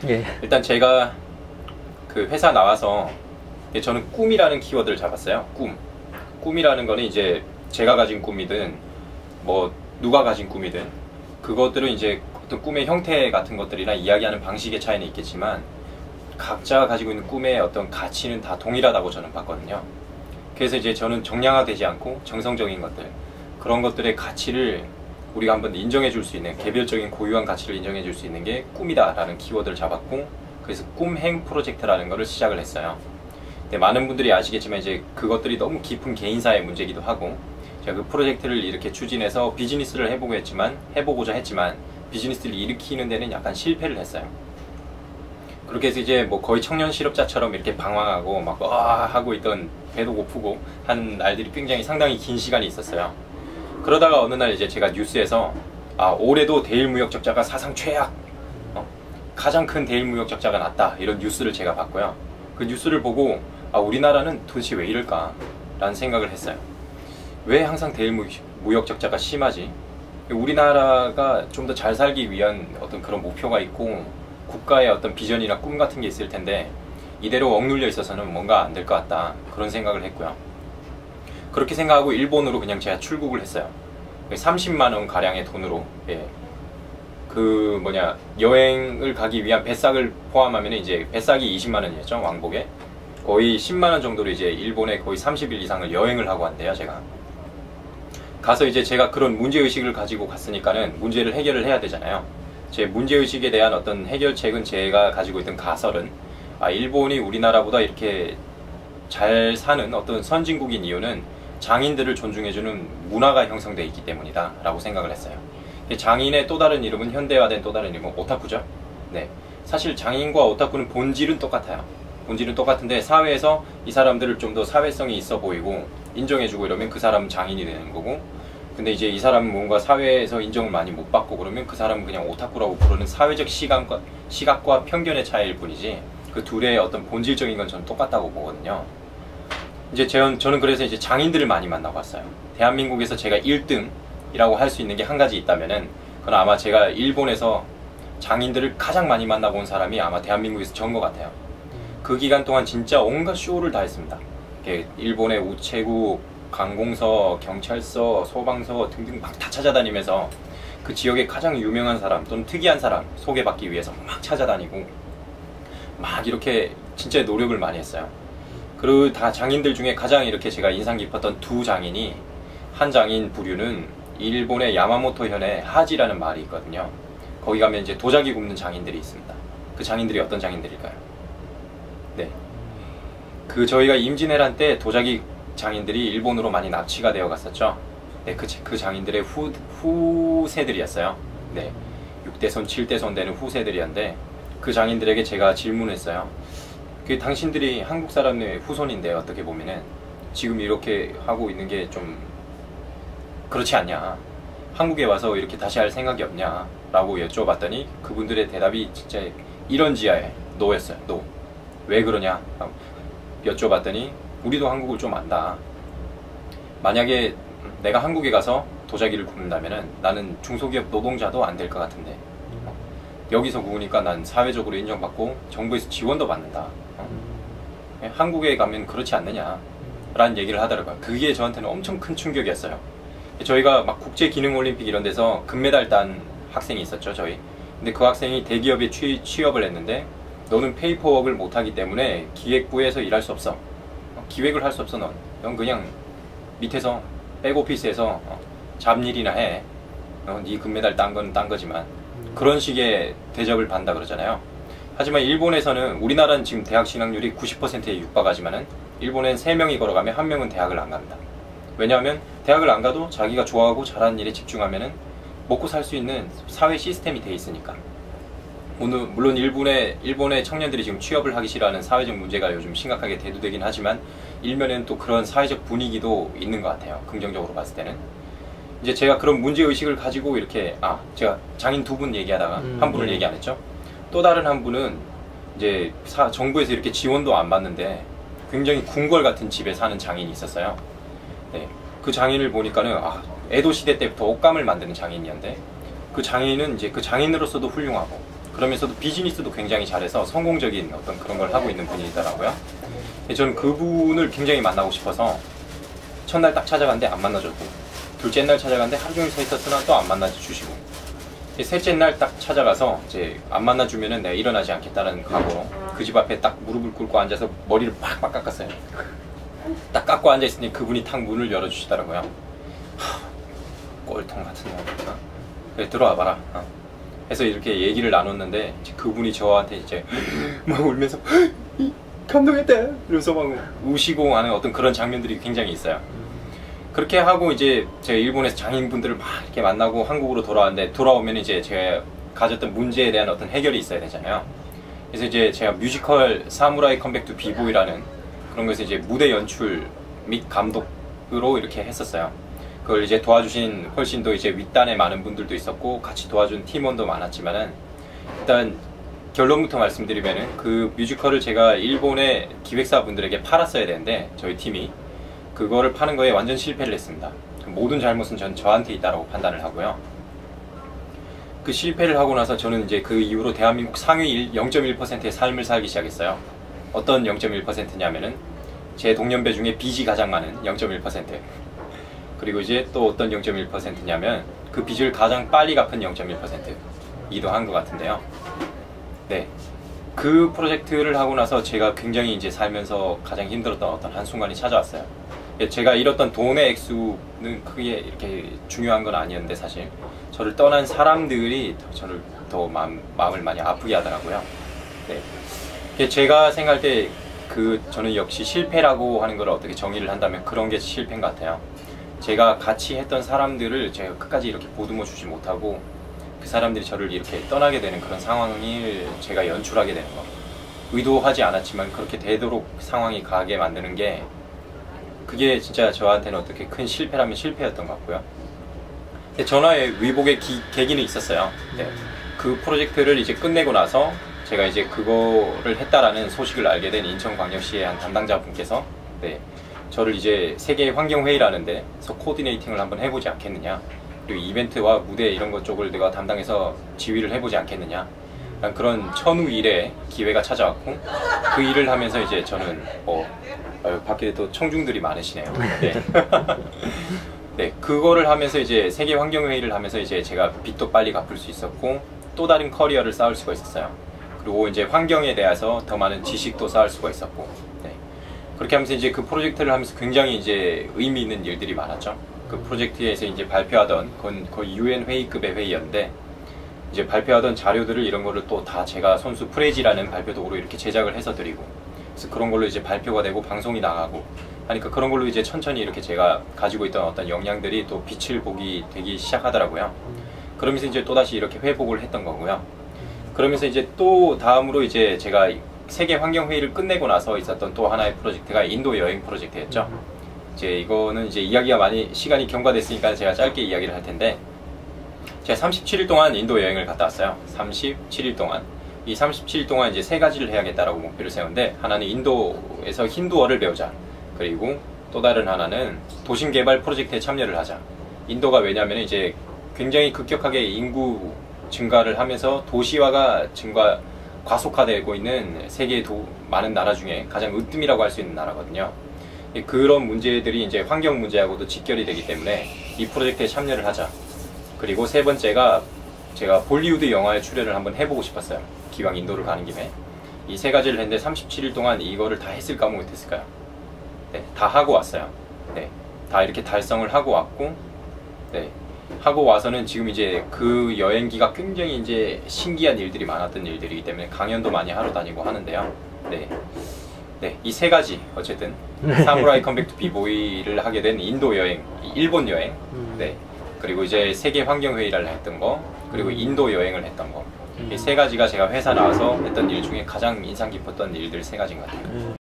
예. 일단 제가 그 회사 나와서 저는 꿈이라는 키워드를 잡았어요. 꿈이라는 거는 이제 제가 가진 꿈이든 뭐 누가 가진 꿈이든 그것들은 이제 어떤 꿈의 형태 같은 것들이나 이야기하는 방식의 차이는 있겠지만 각자가 가지고 있는 꿈의 어떤 가치는 다 동일하다고 저는 봤거든요. 그래서 이제 저는 정량화되지 않고 정성적인 것들, 그런 것들의 가치를 우리가 한번 인정해 줄 수 있는, 개별적인 고유한 가치를 인정해 줄 수 있는 게 꿈이다 라는 키워드를 잡았고, 그래서 꿈행 프로젝트라는 거를 시작을 했어요. 근데 많은 분들이 아시겠지만 이제 그것들이 너무 깊은 개인사의 문제이기도 하고, 제가 그 프로젝트를 이렇게 추진해서 비즈니스를 해보고자 했지만 비즈니스를 일으키는 데는 약간 실패를 했어요. 그렇게 해서 이제 뭐 거의 청년 실업자처럼 이렇게 방황하고 막 하고 있던, 배도 고프고 하는 날들이 굉장히 상당히 긴 시간이 있었어요. 그러다가 어느 날 이제 제가 뉴스에서 올해도 대일무역 적자가 사상 최악, 가장 큰 대일무역 적자가 났다, 이런 뉴스를 제가 봤고요. 그 뉴스를 보고 우리나라는 도대체 왜 이럴까 라는 생각을 했어요. 왜 항상 대일무역 적자가 심하지? 우리나라가 좀 더 잘 살기 위한 어떤 그런 목표가 있고 국가의 어떤 비전이나 꿈 같은 게 있을 텐데 이대로 억눌려 있어서는 뭔가 안 될 것 같다, 그런 생각을 했고요. 그렇게 생각하고 일본으로 그냥 제가 출국을 했어요. 30만 원 가량의 돈으로, 여행을 가기 위한 배싹을 포함하면 이제 배싹이 20만 원이었죠, 왕복에. 거의 10만 원 정도로 이제 일본에 거의 30일 이상을 여행을 하고 왔대요, 제가. 가서 이제 제가 그런 문제의식을 가지고 갔으니까는 문제를 해결을 해야 되잖아요. 제 문제의식에 대한 어떤 해결책은, 제가 가지고 있던 가설은 일본이 우리나라보다 이렇게 잘 사는 어떤 선진국인 이유는 장인들을 존중해주는 문화가 형성되어 있기 때문이다 라고 생각을 했어요. 장인의 또 다른 이름은, 현대화된 또 다른 이름은 오타쿠죠. 네, 사실 장인과 오타쿠는 본질은 똑같아요. 본질은 똑같은데 사회에서 이 사람들을 좀 더 사회성이 있어 보이고 인정해주고 이러면 그 사람은 장인이 되는 거고, 근데 이제 이 사람은 뭔가 사회에서 인정을 많이 못 받고 그러면 그 사람은 그냥 오타쿠라고 부르는 사회적 시각과 편견의 차이일 뿐이지, 그 둘의 어떤 본질적인 건 저는 똑같다고 보거든요. 이제 저는 그래서 이제 장인들을 많이 만나고 왔어요. 대한민국에서 제가 1등이라고 할 수 있는 게 한 가지 있다면은, 그건 아마 제가 일본에서 장인들을 가장 많이 만나고 온 사람이 아마 대한민국에서 저인 것 같아요. 그 기간 동안 진짜 온갖 쇼를 다 했습니다. 일본의 우체국, 관공서, 경찰서, 소방서 등등 막 다 찾아다니면서 그 지역의 가장 유명한 사람 또는 특이한 사람 소개받기 위해서 막 찾아다니고 막 이렇게 진짜 노력을 많이 했어요. 그리고 다 장인들 중에 가장 이렇게 제가 인상 깊었던 두 장인이, 한 장인 부류는 일본의 야마모토 현의 하지라는 마을이 있거든요. 거기 가면 이제 도자기 굽는 장인들이 있습니다. 그 장인들이 어떤 장인들일까요? 네, 저희가 임진왜란 때 도자기 장인들이 일본으로 많이 납치가 되어 갔었죠. 네, 그 장인들의 후세들이었어요. 네, 6대손, 7대손 되는 후세들이었는데, 그 장인들에게 제가 질문했어요. 당신들이 한국 사람의 후손인데 어떻게 보면은 지금 이렇게 하고 있는 게 좀 그렇지 않냐, 한국에 와서 이렇게 다시 할 생각이 없냐 라고 여쭤봤더니 그분들의 대답이 진짜 이런지하에 노였어요. 노. 왜 그러냐 여쭤봤더니 우리도 한국을 좀 안다. 만약에 내가 한국에 가서 도자기를 굽는다면은 나는 중소기업 노동자도 안 될 것 같은데 여기서 구우니까 난 사회적으로 인정받고 정부에서 지원도 받는다. 한국에 가면 그렇지 않느냐 라는 얘기를 하더라고요. 그게 저한테는 엄청 큰 충격이었어요. 저희가 막 국제기능올림픽 이런 데서 금메달 딴 학생이 있었죠, 저희. 근데 그 학생이 대기업에 취업을 했는데, 너는 페이퍼워크를 못하기 때문에 기획부에서 일할 수 없어. 기획을 할 수 없어. 넌 그냥 밑에서 백오피스에서 잡일이나 해. 네 금메달 딴 건 딴 거지만. 그런 식의 대접을 받는다 그러잖아요. 하지만 일본에서는, 우리나라는 지금 대학 진학률이 90%에 육박하지만은 일본엔 3명이 걸어가면 1명은 대학을 안 갑니다. 왜냐하면 대학을 안 가도 자기가 좋아하고 잘하는 일에 집중하면은 먹고 살 수 있는 사회 시스템이 돼 있으니까. 물론 일본의 청년들이 지금 취업을 하기 싫어하는 사회적 문제가 요즘 심각하게 대두되긴 하지만, 일면에는 또 그런 사회적 분위기도 있는 것 같아요, 긍정적으로 봤을 때는. 이제 제가 그런 문제의식을 가지고 이렇게, 제가 장인 2분 얘기하다가 한 분을 얘기 안 했죠. 또 다른 한 분은 이제 정부에서 이렇게 지원도 안 받는데 굉장히 궁궐 같은 집에 사는 장인이 있었어요. 네, 그 장인을 보니까는 에도 시대 때부터 옷감을 만드는 장인이었는데, 그 장인은 이제 그 장인으로서도 훌륭하고 그러면서도 비즈니스도 굉장히 잘해서 성공적인 어떤 그런 걸 하고 있는 분이더라고요. 저는 그분을 굉장히 만나고 싶어서 첫날 딱 찾아갔는데 안 만나줬고, 둘째 날 찾아갔는데 하루 종일 서 있었으나 또 안 만나주시고, 셋째 날 딱 찾아가서 이제 안 만나주면은 내가 일어나지 않겠다는 각오로 그 집 앞에 딱 무릎을 꿇고 앉아서 머리를 팍팍 깎았어요. 딱 깎고 앉아있으니 그분이 탁 문을 열어주시더라고요. 꼴통 같은 놈. 그래, 들어와 봐라. 해서 이렇게 얘기를 나눴는데, 그분이 저한테 이제 막 울면서 감동했다 이러면서 막 우시고 하는 어떤 그런 장면들이 굉장히 있어요. 그렇게 하고 이제 제가 일본에서 장인분들을 막 이렇게 만나고 한국으로 돌아왔는데, 돌아오면 이제 제가 가졌던 문제에 대한 어떤 해결이 있어야 되잖아요. 그래서 이제 제가 뮤지컬 사무라이 컴백 투 비보이라는 그런 것에서 이제 무대 연출 및 감독으로 이렇게 했었어요. 그걸 이제 도와주신 훨씬 더 이제 윗단에 많은 분들도 있었고 같이 도와준 팀원도 많았지만은, 일단 결론부터 말씀드리면은 그 뮤지컬을 제가 일본의 기획사분들에게 팔았어야 되는데 저희 팀이 그거를 파는 거에 완전 실패를 했습니다. 모든 잘못은 저한테 있다라고 판단을 하고요. 그 실패를 하고 나서 저는 이제 그 이후로 대한민국 상위 0.1%의 삶을 살기 시작했어요. 어떤 0.1%냐면은 제 동년배 중에 빚이 가장 많은 0.1%, 그리고 이제 또 어떤 0.1%냐면 그 빚을 가장 빨리 갚은 0.1%이기도 한 것 같은데요. 네, 그 프로젝트를 하고 나서 제가 굉장히 이제 살면서 가장 힘들었던 어떤 한순간이 찾아왔어요. 제가 잃었던 돈의 액수는 크게 이렇게 중요한 건 아니었는데, 사실 저를 떠난 사람들이 저를 더 마음을 많이 아프게 하더라고요. 네, 제가 생각할 때 저는 역시 실패라고 하는 걸 어떻게 정의를 한다면 그런 게 실패인 것 같아요. 제가 같이 했던 사람들을 제가 끝까지 이렇게 보듬어 주지 못하고 그 사람들이 저를 이렇게 떠나게 되는 그런 상황을 제가 연출하게 되는 거, 의도하지 않았지만 그렇게 되도록 상황이 가게 만드는 게, 그게 진짜 저한테는 어떻게 큰 실패라면 실패였던 것 같고요. 전화의 위복의 계기는 있었어요. 네. 그 프로젝트를 이제 끝내고 나서 제가 이제 그거를 했다라는 소식을 알게 된 인천광역시의 한 담당자분께서 네, 저를 이제 세계 환경회의라는 데서 코디네이팅을 한번 해보지 않겠느냐, 그리고 이벤트와 무대 이런 것 쪽을 내가 담당해서 지휘를 해보지 않겠느냐, 그런 천우 일의 기회가 찾아왔고, 그 일을 하면서 이제 저는 밖에 또 청중들이 많으시네요. 네. 네, 그거를 하면서 이제 세계 환경회의를 하면서 이제 제가 빚도 빨리 갚을 수 있었고 또 다른 커리어를 쌓을 수가 있었어요. 그리고 이제 환경에 대해서 더 많은 지식도 쌓을 수가 있었고, 네. 그렇게 하면서 이제 그 프로젝트를 하면서 굉장히 이제 의미 있는 일들이 많았죠. 그 프로젝트에서 이제 발표하던 건 거의 UN 회의급의 회의였는데, 이제 발표하던 자료들을 이런 거를 또 다 제가 손수 프레지라는 발표 도구로 이렇게 제작을 해서 드리고, 그래서 그런 걸로 이제 발표가 되고 방송이 나가고 하니까 그런 걸로 이제 천천히 이렇게 제가 가지고 있던 어떤 역량들이 또 빛을 보기 되기 시작하더라고요. 그러면서 이제 또다시 이렇게 회복을 했던 거고요. 그러면서 이제 또 다음으로 이제 제가 세계 환경회의를 끝내고 나서 있었던 또 하나의 프로젝트가 인도 여행 프로젝트였죠. 이제 이거는 이제 이야기가 많이 시간이 경과됐으니까 제가 짧게 이야기를 할 텐데, 제가 37일 동안 인도 여행을 갔다 왔어요. 37일 동안. 이 37일 동안 이제 3가지를 해야겠다라고 목표를 세웠는데, 하나는 인도에서 힌두어를 배우자, 그리고 또 다른 하나는 도심 개발 프로젝트에 참여를 하자. 인도가 왜냐하면 이제 굉장히 급격하게 인구 증가를 하면서 도시화가 과속화되고 있는 세계의 많은 나라 중에 가장 으뜸이라고 할 수 있는 나라거든요. 그런 문제들이 이제 환경 문제하고도 직결이 되기 때문에 이 프로젝트에 참여를 하자. 그리고 세 번째가 제가 볼리우드 영화에 출연을 한번 해보고 싶었어요. 기왕 인도를 가는 김에. 이 3가지를 했는데 37일 동안 이거를 다 했을까 못했을까요? 네, 다 하고 왔어요. 네, 다 이렇게 달성을 하고 왔고, 네, 하고 와서는 지금 이제 그 여행기가 굉장히 이제 신기한 일들이 많았던 일들이기 때문에 강연도 많이 하러 다니고 하는데요. 네, 네, 이 3가지 어쨌든 사무라이 컴백 투 비보이를 하게 된 인도 여행, 일본 여행, 네, 그리고 이제 세계 환경 회의를 했던 거, 그리고 인도 여행을 했던 거, 이 3가지가 제가 회사 나와서 했던 일 중에 가장 인상 깊었던 일들 3가지인 것 같아요.